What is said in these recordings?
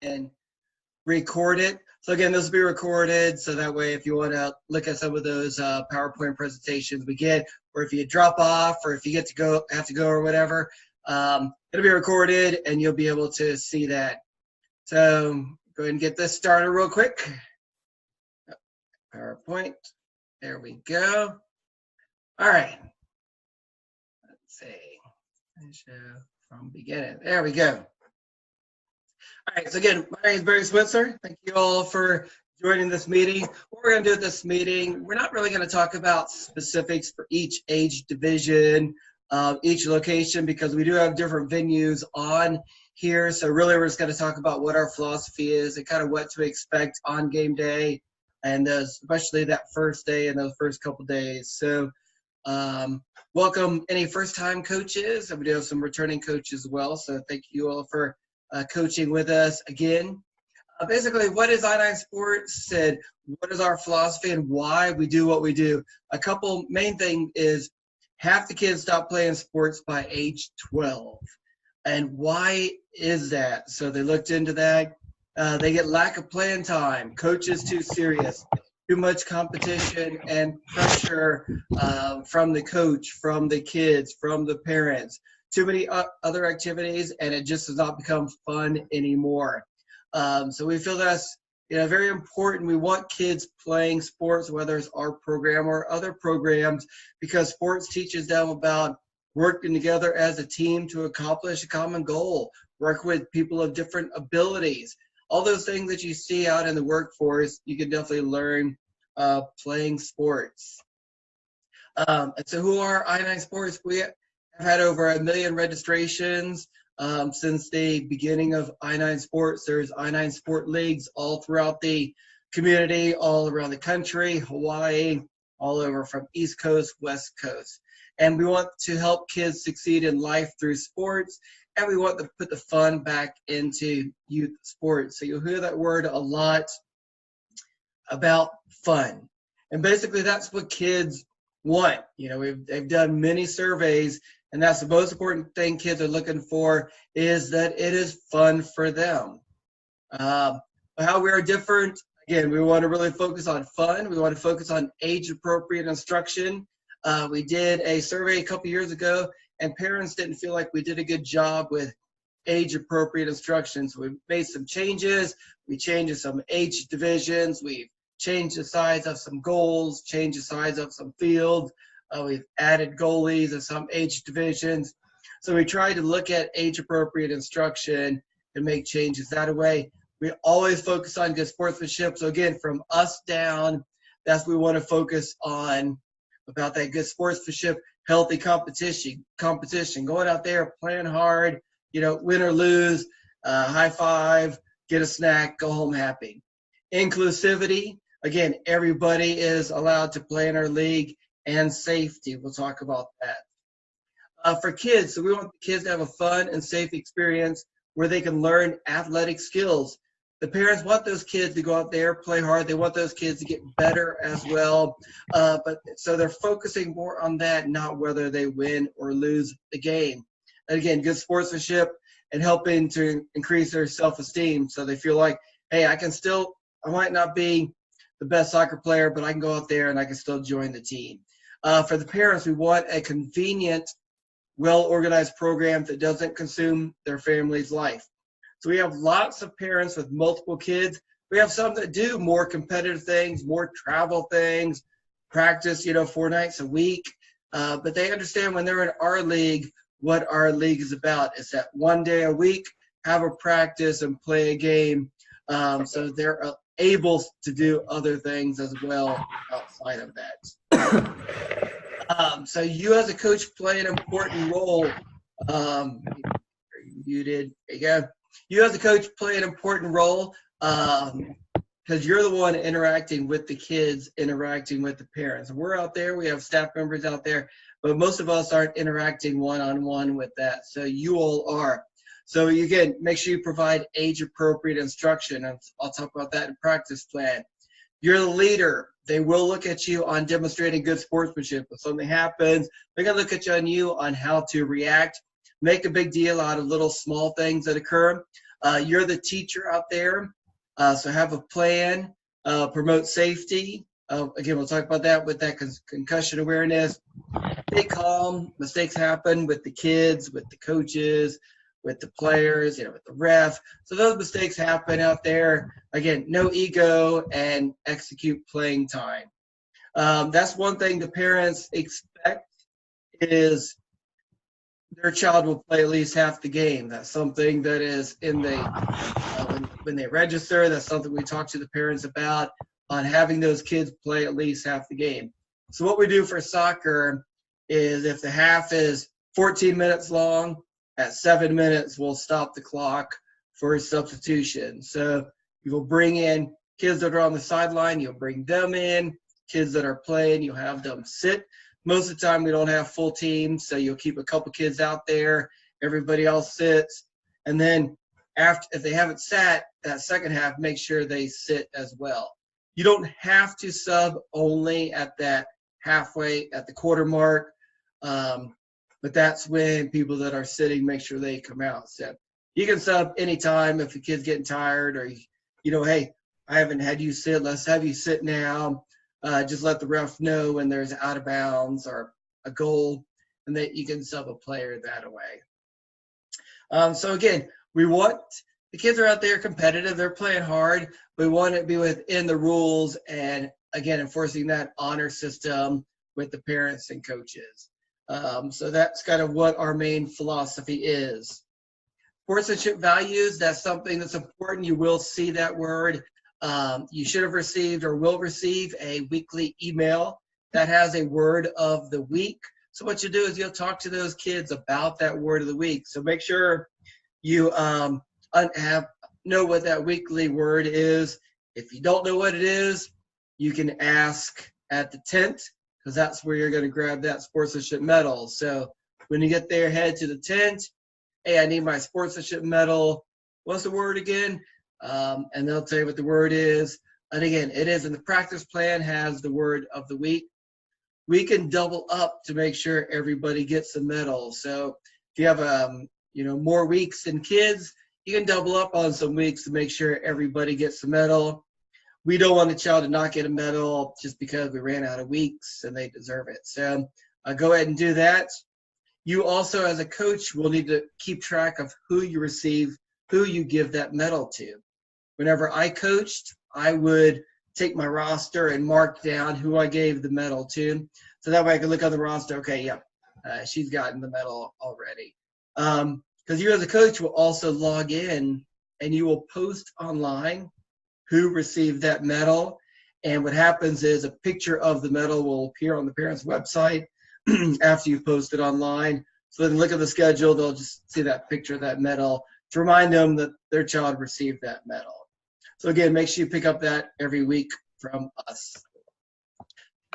and record it. So again, this will be recorded, so that way if you want to look at some of those PowerPoint presentations we get, or if you drop off, or if you have to go or whatever, it'll be recorded and you'll be able to see that. So go ahead and get this started real quick. PowerPoint, there we go. All right, let's see, show from beginning, there we go. All right, so again, my name is Barry Switzer. Thank you all for joining this meeting. What we're going to do at this meeting, we're not really going to talk about specifics for each age division, each location, because we do have different venues on here. So really, we're just going to talk about what our philosophy is and kind of what to expect on game day, and especially that first day and those first couple days. So welcome any first-time coaches, and we do have some returning coaches as well. So thank you all for coaching with us again. Basically, what is I9 Sports, and what is our philosophy, and why we do what we do? A couple main thing is half the kids stop playing sports by age 12. And why is that? So they looked into that. They get lack of playing time, coaches too serious, too much competition and pressure from the coach, from the kids, from the parents. Too many other activities, and it just does not become fun anymore. So we feel that's very important. We want kids playing sports, whether it's our program or other programs, because sports teaches them about working together as a team to accomplish a common goal, work with people of different abilities. All those things that you see out in the workforce, you can definitely learn playing sports. And so who are I9 Sports? We have had over 1 million registrations since the beginning of I9 Sports. There's I9 Sport Leagues all throughout the community, all around the country, Hawaii, all over from East Coast, West Coast. And we want to help kids succeed in life through sports, and we want to put the fun back into youth sports. So you'll hear that word a lot about fun. And basically that's what kids want. They've done many surveys, and that's the most important thing kids are looking for, is that it is fun for them. How we are different, again, we want to really focus on fun. We want to focus on age-appropriate instruction. We did a survey a couple years ago, and parents didn't feel like we did a good job with age-appropriate instruction. So we've made some changes. We changed some age divisions. We've changed the size of some goals, changed the size of some fields. We've added goalies in some age divisions. So we try to look at age-appropriate instruction and make changes that way. We always focus on good sportsmanship. So again, from us down, that's what we want to focus on, about that good sportsmanship, healthy competition, going out there, playing hard, win or lose, high five, get a snack, go home happy. Inclusivity, again, everybody is allowed to play in our league, and safety, we'll talk about that. For kids, so we want the kids to have a fun and safe experience where they can learn athletic skills. The parents want those kids to go out there, play hard. They want those kids to get better as well. But so they're focusing more on that, not whether they win or lose the game. And again, good sportsmanship and helping to increase their self-esteem, so they feel like, hey, I might not be the best soccer player, but I can go out there and I can still join the team. For the parents, we want a convenient, well-organized program that doesn't consume their family's life. So we have lots of parents with multiple kids. We have some that do more competitive things, more travel things, practice, 4 nights a week. But they understand when they're in our league, what our league is about. It's that 1 day a week, have a practice and play a game. So they're able to do other things as well outside of that. So you as a coach play an important role. Muted. There you go. You as a coach play an important role because you're the one interacting with the kids, interacting with the parents. We're out there. We have staff members out there, but most of us aren't interacting one-on-one with that. So you all are. So again, make sure you provide age-appropriate instruction. I'll talk about that in practice plan. You're the leader. They will look at you on demonstrating good sportsmanship. If something happens, they're going to look at you on how to react. Make a big deal out of little small things that occur. You're the teacher out there, so have a plan, promote safety. Again, we'll talk about that with that concussion awareness. Stay calm. Mistakes happen with the kids, with the coaches, with the players, with the ref. So those mistakes happen out there. Again, no ego and execute playing time. That's one thing the parents expect is their child will play at least half the game. That's something that is in the when they register. That's something we talk to the parents about on having those kids play at least half the game. So what we do for soccer is if the half is 14 minutes long, at 7 minutes we'll stop the clock for a substitution. So you will bring in kids that are on the sideline. You'll bring them in. Kids that are playing, you'll have them sit. Most of the time we don't have full teams, so you'll keep a couple kids out there. Everybody else sits. And then if they haven't sat that second half, make sure they sit as well. You don't have to sub only at that halfway, at the quarter mark, but that's when people that are sitting make sure they come out. So you can sub anytime if the kid's getting tired or, hey, I haven't had you sit. Let's have you sit now. Just let the ref know when there's out of bounds or a goal, and that you can sub a player that way. So again, we want the kids are out there competitive. They're playing hard. We want it to be within the rules and, again, enforcing that honor system with the parents and coaches. So that's kind of what our main philosophy is. Sportsmanship values, that's something that's important. You will see that word. You should have received or will receive a weekly email that has a word of the week. So what you do is you'll talk to those kids about that word of the week. So make sure you know what that weekly word is. If you don't know what it is, you can ask at the tent, because that's where you're going to grab that sportsmanship medal. So when you get there, head to the tent. Hey, I need my sportsmanship medal. What's the word again? And they'll tell you what the word is. And again, it is in the practice plan, has the word of the week. We can double up to make sure everybody gets the medal. So if you have more weeks than kids, you can double up on some weeks to make sure everybody gets the medal. We don't want the child to not get a medal just because we ran out of weeks and they deserve it. So go ahead and do that. You also, as a coach, will need to keep track of who you receive, who you give that medal to. Whenever I coached, I would take my roster and mark down who I gave the medal to. So that way I could look on the roster, okay, yeah, she's gotten the medal already. Because you as a coach will also log in and you will post online who received that medal. And what happens is a picture of the medal will appear on the parent's website after you post it online. So then look at the schedule, they'll just see that picture of that medal to remind them that their child received that medal. So again, make sure you pick up that every week from us.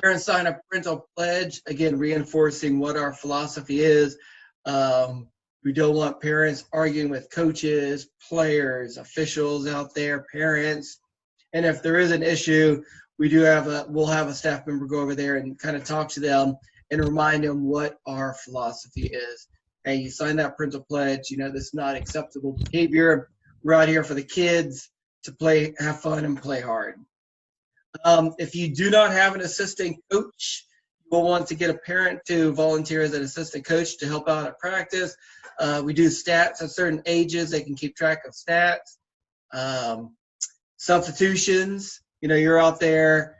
Parents sign a parental pledge, again, reinforcing what our philosophy is. We don't want parents arguing with coaches, players, officials out there, parents. And if there is an issue, we'll have a staff member go over there and kind of talk to them and remind them what our philosophy is. Hey, you sign that parental pledge, this is not acceptable behavior. We're out here for the kids to play, have fun, and play hard. If you do not have an assistant coach, you will want to get a parent to volunteer as an assistant coach to help out at practice. We do stats at certain ages. They can keep track of stats. Substitutions, you're out there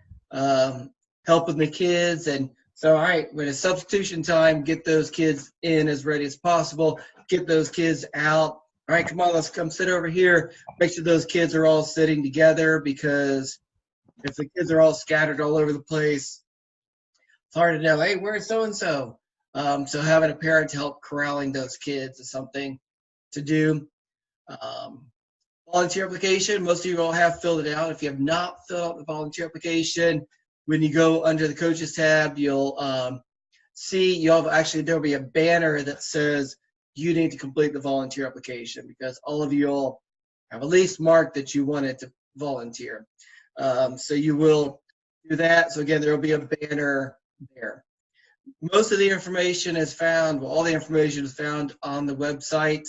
helping the kids. And so, all right, when it's substitution time, get those kids in as ready as possible. Get those kids out. All right, come on, let's come sit over here. Make sure those kids are all sitting together, because if the kids are all scattered all over the place, it's hard to know, hey, where's so-and-so? So having a parent to help corralling those kids is something to do. Volunteer application, most of you all have filled it out. If you have not filled out the volunteer application, when you go under the coaches tab, you'll see, there'll be a banner that says you need to complete the volunteer application, because all of you all have at least marked that you wanted to volunteer. So you will do that. So again, there will be a banner there. Most of the information is found, all the information is found on the website.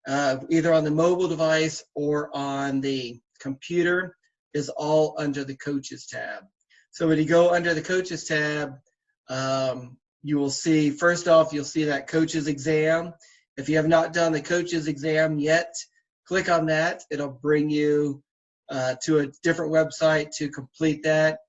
either on the mobile device or on the computer, is all under the Coaches tab. So when you go under the Coaches tab, you will see, first off, you'll see that Coaches exam. If you have not done the Coaches exam yet, click on that. It'll bring you to a different website to complete that.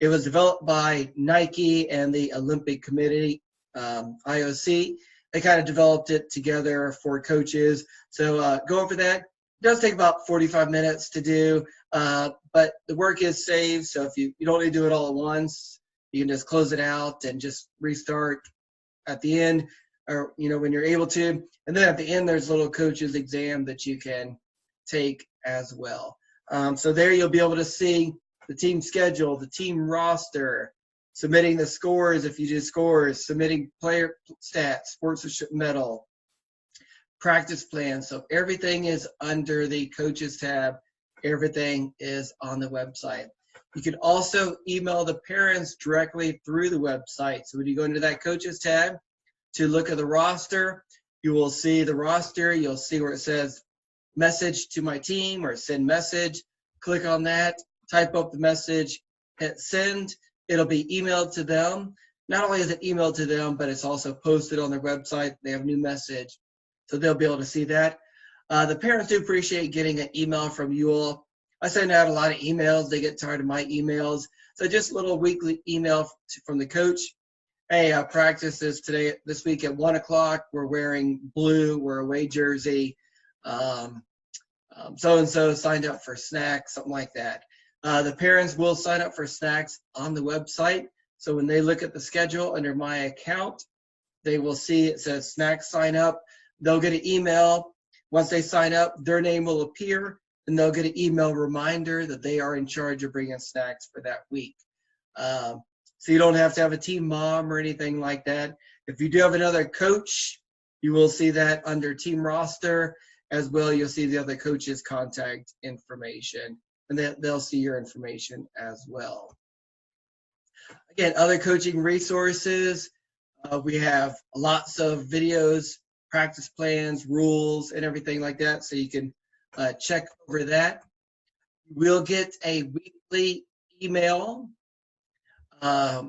It was developed by Nike and the Olympic Committee, IOC. They kind of developed it together for coaches. So go over that. It does take about 45 minutes to do, but the work is saved. So if you don't need to do it all at once, you can just close it out and just restart at the end, or when you're able to. And then at the end, there's a little coaches exam that you can take as well. So there you'll be able to see the team schedule, the team roster, submitting the scores if you do scores, submitting player stats, sportsmanship medal, practice plans. So everything is under the Coaches tab. Everything is on the website. You can also email the parents directly through the website. So when you go into that Coaches tab to look at the roster, you will see the roster. You'll see where it says message to my team or send message. Click on that, type up the message, hit send. It'll be emailed to them. Not only is it emailed to them, but it's also posted on their website. They have a new message, so they'll be able to see that. The parents do appreciate getting an email from you all. I send out a lot of emails. They get tired of my emails. So just a little weekly email from the coach. Hey, practice is this week at 1 o'clock. We're wearing blue. We're away jersey. So-and-so signed up for snacks, something like that. The parents will sign up for snacks on the website. So when they look at the schedule under my account, they will see it says snacks sign up. They'll get an email. Once they sign up, their name will appear, and they'll get an email reminder that they are in charge of bringing snacks for that week. So you don't have to have a team mom or anything like that. If you do have another coach, you will see that under team roster as well. You'll see the other coach's contact information, and they'll see your information as well. Again, other coaching resources. We have lots of videos, practice plans, rules, and everything like that, so you can check over that. We'll get a weekly email, a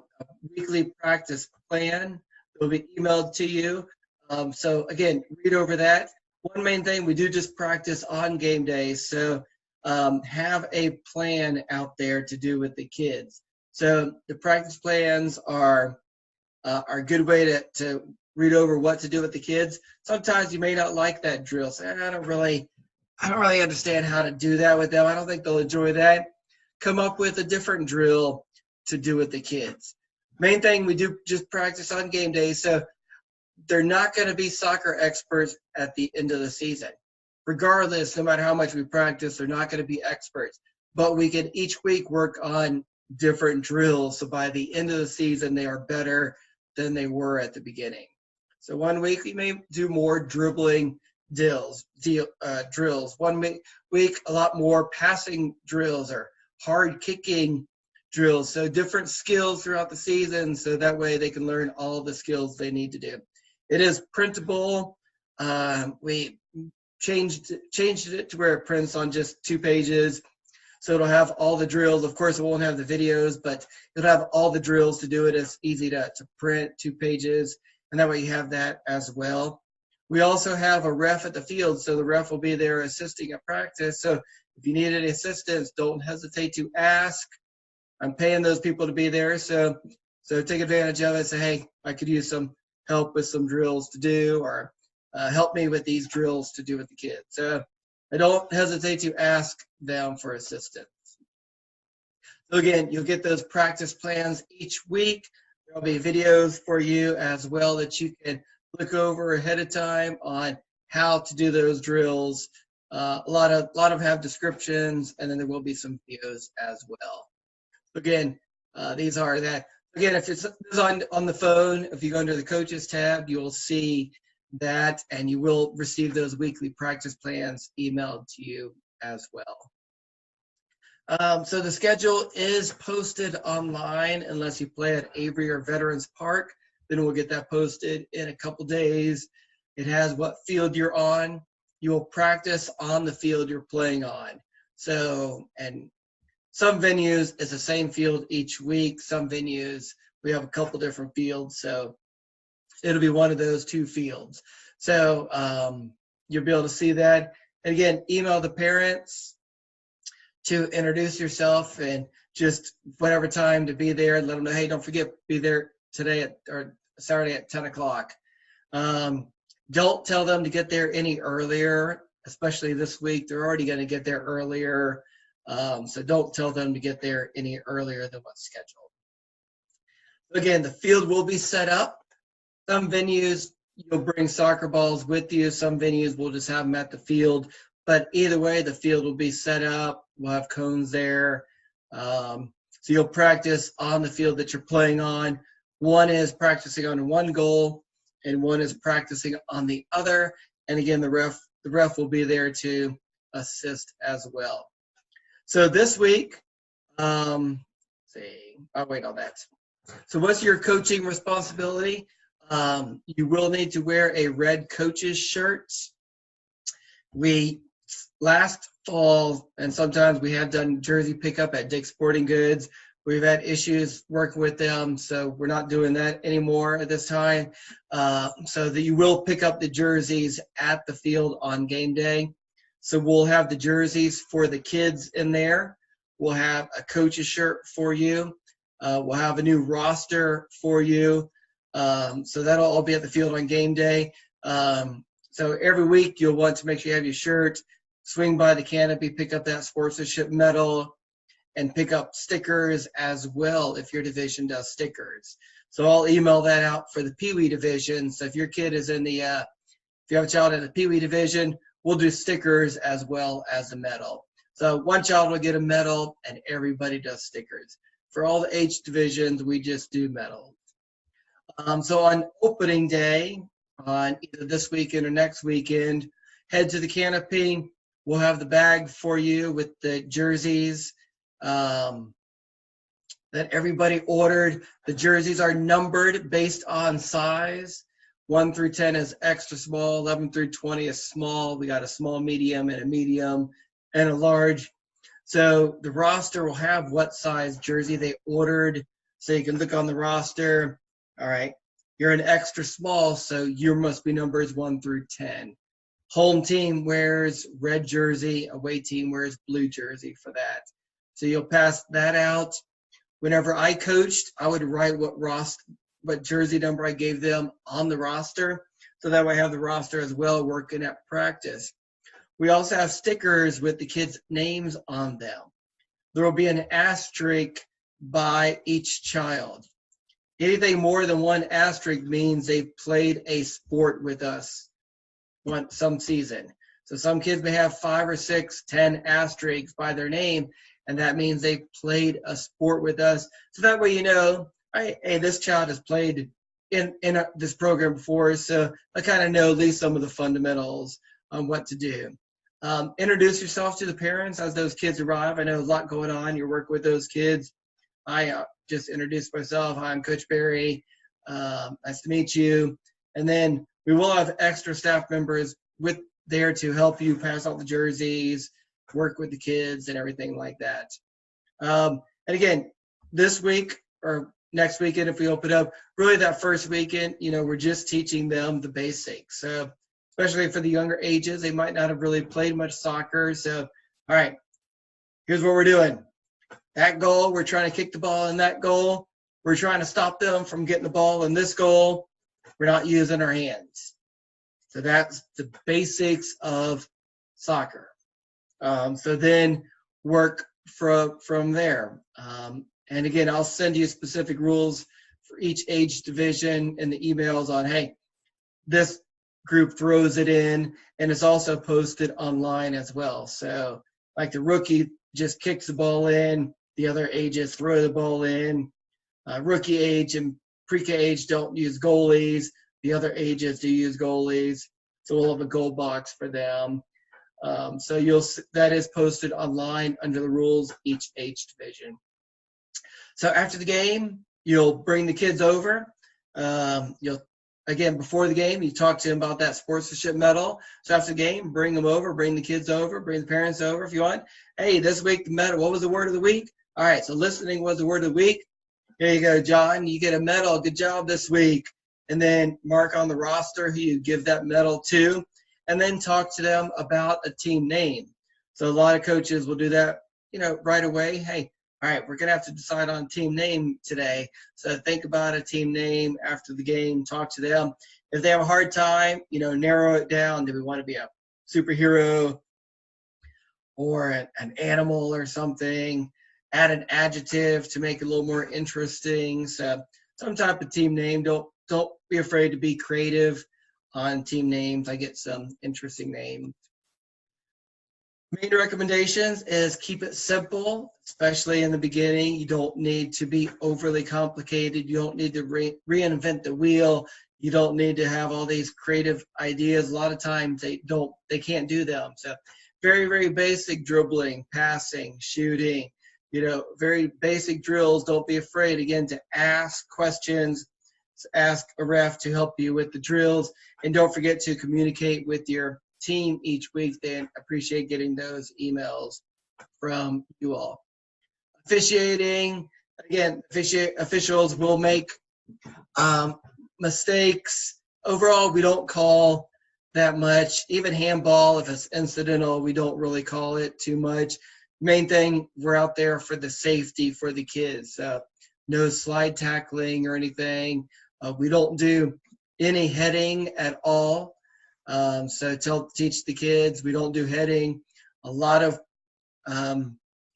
weekly practice plan. It will be emailed to you. So again, read over that. One main thing, we do just practice on game day, so have a plan out there to do with the kids. So the practice plans are a good way to read over what to do with the kids. Sometimes you may not like that drill. Say, I don't really understand how to do that with them. I don't think they'll enjoy that. Come up with a different drill to do with the kids. Main thing, we do just practice on game day, so they're not going to be soccer experts at the end of the season. Regardless, no matter how much we practice, they're not going to be experts. But we can each week work on different drills, so by the end of the season, they are better than they were at the beginning. So one week we may do more dribbling drills. 1 week, a lot more passing drills or hard kicking drills. So different skills throughout the season, so that way they can learn all the skills they need to do. It is printable. We changed it to where it prints on just 2 pages. So it'll have all the drills. Of course, it won't have the videos, but it'll have all the drills to do it. It's easy to print 2 pages, and that way you have that as well. We also have a ref at the field, so the ref will be there assisting at practice. So if you need any assistance, don't hesitate to ask. I'm paying those people to be there, so take advantage of it. Say, hey, I could use some help with some drills to do, or help me with these drills to do with the kids. So I don't hesitate to ask them for assistance. So again, you'll get those practice plans each week. There'll be videos for you as well that you can look over ahead of time on how to do those drills. A lot of have descriptions, and then there will be some videos as well. Again, these are that. Again, if it's on the phone, if you go under the Coaches tab, you will see that, and you will receive those weekly practice plans emailed to you as well. So the schedule is posted online unless you play at Avery or Veterans Park. Then we'll get that posted in a couple days. It has what field you're on. you will practice on the field you're playing on. So, and some venues it's the same field each week. Some venues we have a couple different fields, so it'll be one of those two fields. So you'll be able to see that. And again, email the parents to introduce yourself and just whatever time to be there. Let them know, hey, don't forget, be there today or Saturday at 10 o'clock. Don't tell them to get there any earlier, especially this week. They're already going to get there earlier. So don't tell them to get there any earlier than what's scheduled. Again, the field will be set up. Some venues, you'll bring soccer balls with you. Some venues will just have them at the field. But either way, the field will be set up. We'll have cones there. So you'll practice on the field that you're playing on. One is practicing on one goal, and one is practicing on the other. And again, the ref will be there to assist as well. So this week, I'll wait on that. So what's your coaching responsibility? You will need to wear a red coach's shirt. We last fall, and sometimes we have done jersey pickup at Dick's Sporting Goods. We've had issues working with them, so we're not doing that anymore at this time. So that you will pick up the jerseys at the field on game day. So we'll have the jerseys for the kids in there. We'll have a coach's shirt for you. We'll have a new roster for you. So that'll all be at the field on game day. So every week you'll want to make sure you have your shirt, swing by the canopy, pick up that sportsmanship medal, and pick up stickers as well if your division does stickers. So I'll email that out for the Pee Wee division. So if your kid is in the, if you have a child in the Pee Wee division, we'll do stickers as well as a medal. So one child will get a medal and everybody does stickers. For all the age divisions, we just do medals. So on opening day, on either this weekend or next weekend, head to the canopy. We'll have the bag for you with the jerseys that everybody ordered. The jerseys are numbered based on size. 1 through 10 is extra small. 11 through 20 is small. We got a small, medium, and a medium, and a large. So the roster will have what size jersey they ordered. So you can look on the roster. All right, you're an extra small, so you must be numbers 1 through 10. Home team wears red jersey. Away team wears blue jersey for that. So you'll pass that out. Whenever I coached, I would write what jersey number I gave them on the roster, so that way I have the roster as well working at practice. We also have stickers with the kids' names on them. There will be an asterisk by each child. Anything more than one asterisk means they've played a sport with us some season. So some kids may have 5 or 6, 10 asterisks by their name, and that means they've played a sport with us. So that way you know, hey, this child has played in this program before, so I kind of know at least some of the fundamentals on what to do. Introduce yourself to the parents as those kids arrive. I know a lot going on. You're working with those kids. I just introduced myself. Hi, I'm Coach Barry. Nice to meet you. And then we will have extra staff members there to help you pass out the jerseys, work with the kids, and everything like that. And again, this week or next weekend, if we open up, really that first weekend, we're just teaching them the basics. So especially for the younger ages, they might not have really played much soccer. So, all right, here's what we're doing. That goal, we're trying to kick the ball in that goal. We're trying to stop them from getting the ball in this goal. We're not using our hands. So that's the basics of soccer. So then work from there. And again, I'll send you specific rules for each age division in the emails on, hey, this group throws it in, and it's also posted online as well. So like the rookie just kicks the ball in, the other ages throw the ball in. Rookie age and pre-K age don't use goalies. The other ages do use goalies. So we'll have a goal box for them. So that is posted online under the rules each age division. So after the game, you'll bring the kids over. You'll again, before the game, you talk to them about that sportsmanship medal. So after the game, bring them over, bring the kids over, bring the parents over if you want. Hey, this week the medal, what was the word of the week? All right, so listening was the word of the week. Here you go, John. You get a medal. Good job this week. And then mark on the roster who you give that medal to, and then talk to them about a team name. So a lot of coaches will do that, right away. Hey, all right, we're going to have to decide on team name today. So think about a team name after the game, talk to them. If they have a hard time, narrow it down. Do we want to be a superhero or an animal or something? Add an adjective to make it a little more interesting. So some type of team name. Don't be afraid to be creative on team names. I get some interesting names. Main recommendations is keep it simple, especially in the beginning. You don't need to be overly complicated. You don't need to reinvent the wheel. You don't need to have all these creative ideas. A lot of times they can't do them. So very, very basic dribbling, passing, shooting, very basic drills. Don't be afraid, again, to ask questions. Ask a ref to help you with the drills. And don't forget to communicate with your team each week. They appreciate getting those emails from you all. Officiating, again, officials will make mistakes. Overall, we don't call that much. Even handball, if it's incidental, we don't really call it too much. Main thing, we're out there for the safety for the kids. No slide tackling or anything. We don't do any heading at all. So teach the kids we don't do heading. A lot of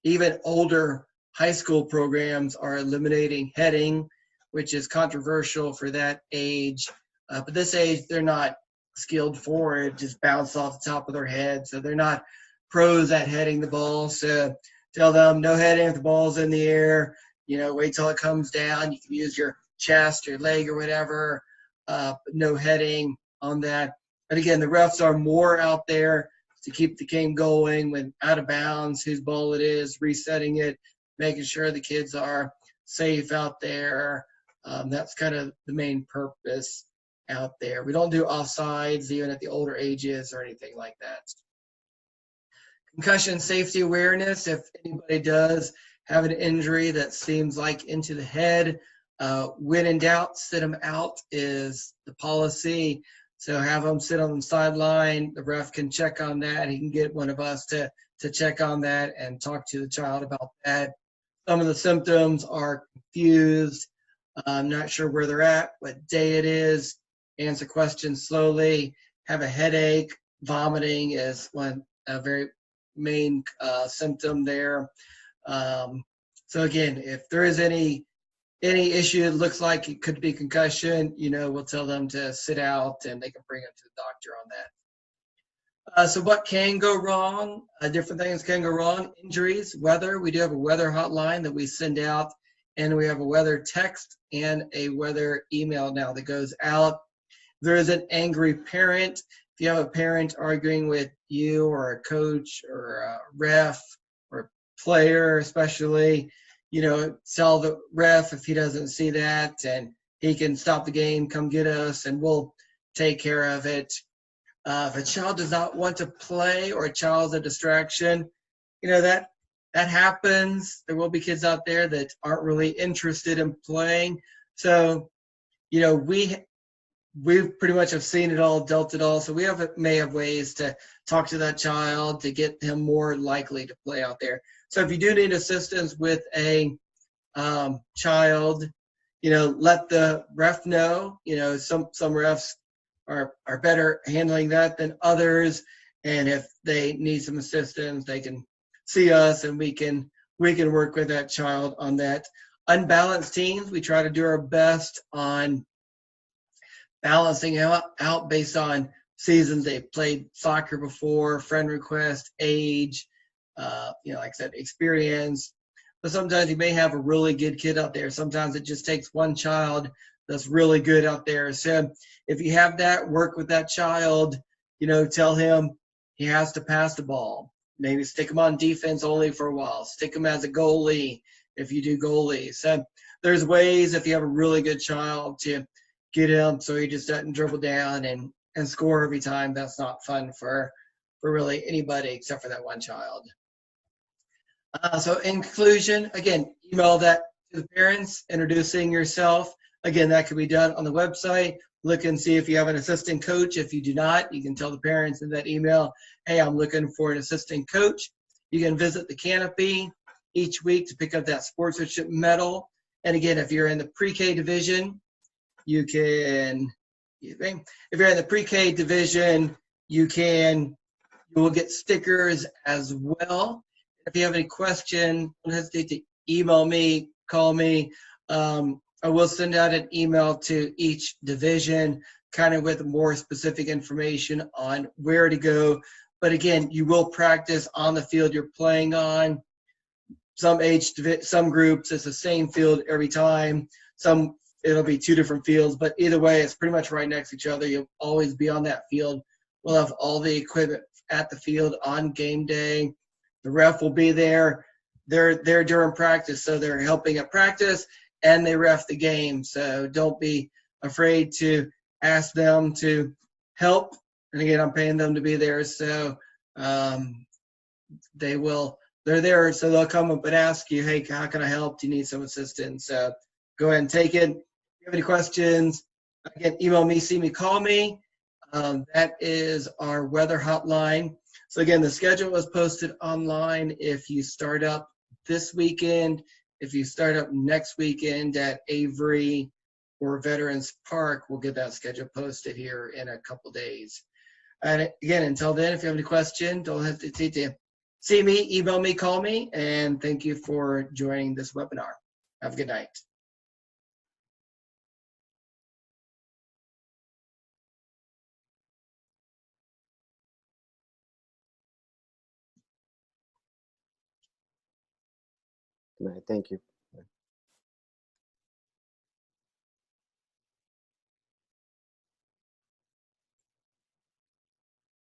even older high school programs are eliminating heading, which is controversial for that age. But this age, they're not skilled for it. Just bounce off the top of their head. So they're not pros at heading the ball. So tell them no heading if the ball's in the air. Wait till it comes down. You can use your chest, your leg, or whatever. No heading on that. And again, the refs are more out there to keep the game going when out of bounds, whose ball it is, resetting it, making sure the kids are safe out there. That's kind of the main purpose out there. We don't do offsides even at the older ages or anything like that. Concussion safety awareness. If anybody does have an injury that seems like into the head, when in doubt, sit them out is the policy. So have them sit on the sideline. The ref can check on that. He can get one of us to check on that and talk to the child about that. Some of the symptoms are confused. I'm not sure where they're at, what day it is. Answer questions slowly. Have a headache. Vomiting is a very main symptom there. So again, if there is any issue that looks like it could be concussion, we'll tell them to sit out and they can bring them to the doctor on that. So what can go wrong? Different things can go wrong. Injuries, weather. We do have a weather hotline that we send out, and we have a weather text and a weather email now that goes out. There is an angry parent. If you have a parent arguing with you or a coach or a ref or a player especially, tell the ref if he doesn't see that, and he can stop the game, come get us, and we'll take care of it. If a child does not want to play or a child's a distraction, that happens. There will be kids out there that aren't really interested in playing. So, we pretty much have seen it all, dealt it all. So we may have ways to talk to that child to get him more likely to play out there. So if you do need assistance with a child, let the ref know. Some refs are better handling that than others. And if they need some assistance, they can see us and we can work with that child on that. Unbalanced teams, we try to do our best on balancing out based on seasons they've played soccer before, friend request, age, like I said, experience. But sometimes you may have a really good kid out there. Sometimes it just takes one child that's really good out there. So if you have that, work with that child, tell him he has to pass the ball. Maybe stick him on defense only for a while. Stick him as a goalie if you do goalie. So there's ways, if you have a really good child, to get him so he just doesn't dribble down and score every time. That's not fun for really anybody except for that one child. So in conclusion, again, email that to the parents, introducing yourself. Again, that can be done on the website. Look and see if you have an assistant coach. If you do not, you can tell the parents in that email, hey, I'm looking for an assistant coach. You can visit the Canopy each week to pick up that sportsmanship medal. And again, if you're in the pre-K division, you can, if you're in the pre-K division, you will get stickers as well. If you have any question, don't hesitate to email me, call me. I will send out an email to each division, kind of with more specific information on where to go. But again, you will practice on the field you're playing on. Some groups, it's the same field every time. Some, it'll be two different fields, but either way, it's pretty much right next to each other. You'll always be on that field. We'll have all the equipment at the field on game day. The ref will be there. They're there during practice, so they're helping at practice and they ref the game. So don't be afraid to ask them to help. And again, I'm paying them to be there, so they're there, so they'll come up and ask you, hey, how can I help? Do you need some assistance? So go ahead and take it. If you have any questions, again, email me, see me, call me. That is our weather hotline. So again, the schedule was posted online. If you start up this weekend, if you start up next weekend at Avery or Veterans Park, we'll get that schedule posted here in a couple days. And again, until then, if you have any questions, don't hesitate to see me, email me, call me, and thank you for joining this webinar. Have a good night. Good night. Thank you.